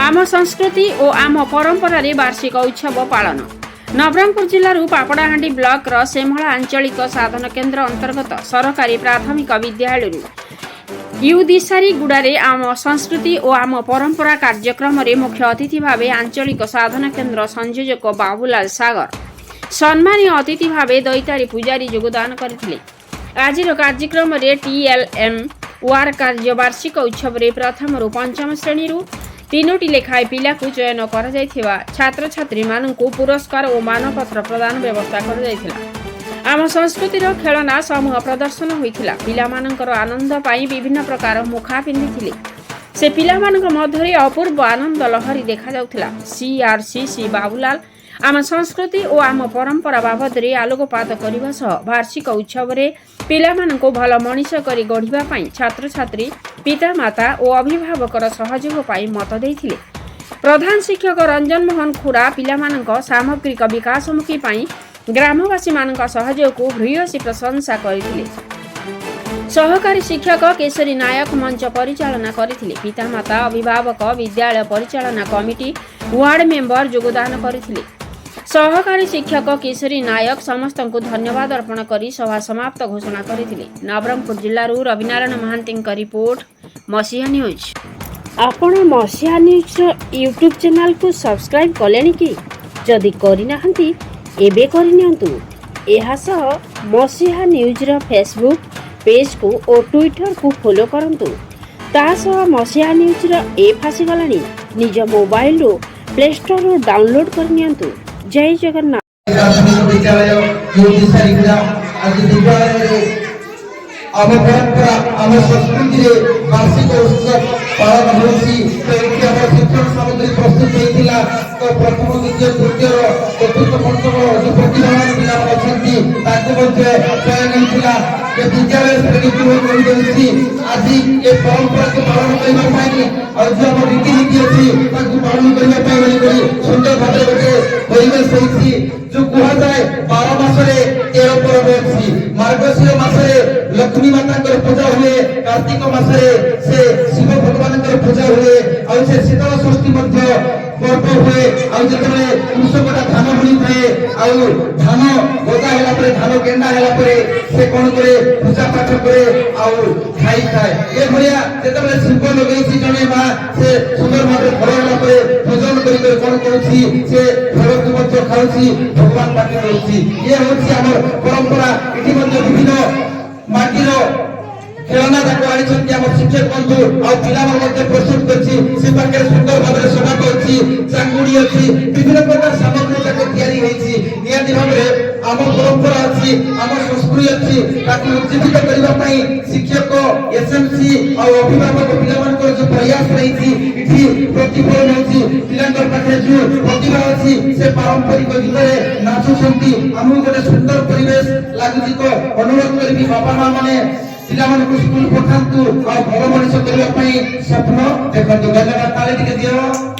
आम संस्कृति और आम परंपरा रे वार्षिक उत्सव पालन। नवरंगपुर जिल्लार पापड़ाहांडी ब्लॉक रो सेमला आंचलिक साधन केन्द्र अंतर्गत सरकारी प्राथमिक विद्यालय यूदिशारी गुड़ारे आम संस्कृति और आम परंपरा कार्यक्रम रे मुख्य अतिथि भावे आंचलिक साधन केन्द्र संयोजक बाबूलाल सागर सम्मानीय अतिथि भावे दैतारी पूजारी योगदान करथिले। आजिर कार्यक्रम रे टीएलएम वार कार्य वार्षिक उत्सव रे प्रथम रु पंचम श्रेणी रु 3टी लेखाए पिला को चयन कर जायथिबा छात्र छात्री माननकु पुरस्कार और मानपत्र प्रदान व्यवस्था कर जायथिला। आम संस्कृति रो खेलना समूह प्रदर्शन होइथिला। पिला मानकर आनंद पाई विभिन्न प्रकार मुखा पिंधिथिले। से पिला मानक मध्यरे अपूर्व आनंद लहरी देखा जाउथिला। सीआरसीसी बाबूलाल आम संस्कृति और आम परंपरा बाबद रे आलोकपात करने सह वार्षिक उत्सव रे पिला माननको भल मनीष करी गढ़िबा पई छात्र छात्री पिता माता और अभिभावकर सहयोग पाई मत देथिले। प्रधान शिक्षक रंजन मोहन खुड़ा पिला मानक सामग्रिक विकासमुखी पाई ग्रामवासी मानक सहयोग को भूयसी प्रशंसा करथिले। सहकारी शिक्षक केशरी नायक मंच परिचालना करथिले। पिता माता अभिभावक विद्यालय परिचालना कमिटी वार्ड मेंबर योगदान करथिले। सहकारी शिक्षक केशरी नायक समस्त को धन्यवाद अर्पण करी सभा समाप्त घोषणा करथिले। नवरंगपुर जिल्लारू रविनारायण महांतीଙ୍କ रिपोर्ट मसीहा न्यूज। आपण मसीहा न्यूज यूट्यूब चैनल को सब्सक्राइब कलेनी कि जदि करिना हंती एबे करनियंतु। एहा सह मसीहा न्यूज रो फेसबुक पेज को और ट्विटर को फॉलो करंतु। ता सह मसीहा न्यूज रो ऐप आसी गलानी। निज मोबाइल रो प्ले स्टोर रो डाउनलोड करनियंतु। जय जगन्नाथ। विद्यालय यूदिशारी गुड़ा आज विद्यालय आम परंपरा आम संस्कृति रे वार्षिक उत्सव पालन होछि। शिक्षण सामग्री प्रस्तुत होइतिला। तो प्रथम द्वितीय तृतीय चतुर्थ पंचम जो प्रतिभावान पिला अछंती ताको मध्ये चयन होइतिला। जे विद्यालय श्रेणी को होइछि आज ए परंपरा को पालन करबा पई और जो हम रीति नीति अछि ताको पालन करबा पई बोली सुंदर भाबरे गोटे परिवेश होइछि। जो कुहा जाय 12 मासरे 13 पर्व अछि। मार्गशीर मासरे लक्ष्मी माता कर पूजा हुए। कार्तिक मासरे से शिव भगवान कर पूजा हुए और से शीतल षष्ठी मध्ये पर्व हुए। और जतने कृषकटा धान बुणी थाए और धान गदा होला परे धान केंडा होला परे से कोन करे पूजा पाठ करे और खाई खाए। ए भलिया जतने शिव लगेछि जने मा से सुंदर भाबरे घर होला परे भोजन करी कर कोन करछि से घर को मध्ये खाउछि भगवान पाटी करछि। ये होछि हमर परंपरा। इति मध्ये विभिन्न माटीरो खेलना जाको आनिछन्ति हमर शिक्षक बंधु और पिला मध्ये प्रस्तुत करछि। से पाके सुंदर भाबरे सभा करछि। चांगुडी अछि विभिन्न प्रकार सामग्री जाको तयारी होइछि। नियति भाबरे आम परंपरा अछि आम संस्कृति अछि ताकि उज्जीवित करबा पई शिक्षक एसएमसी और अभिभावक पिला मानकर जो प्रयास रहिछि इथि प्रतिफलन होछि। पिलांकर पाखे जो प्रतिभा अछि से पारंपरिक गीत रे नाचुछन्ति। हमहु गोटे सुंदर परिवेश लागुछि। तो अनुरोध करबी बापा मां माने पिला मानक स्कूल पठांतु और भल मनीष करबा पई स्वप्न देखंतु। धन्यवाद। ताली टिके दियो।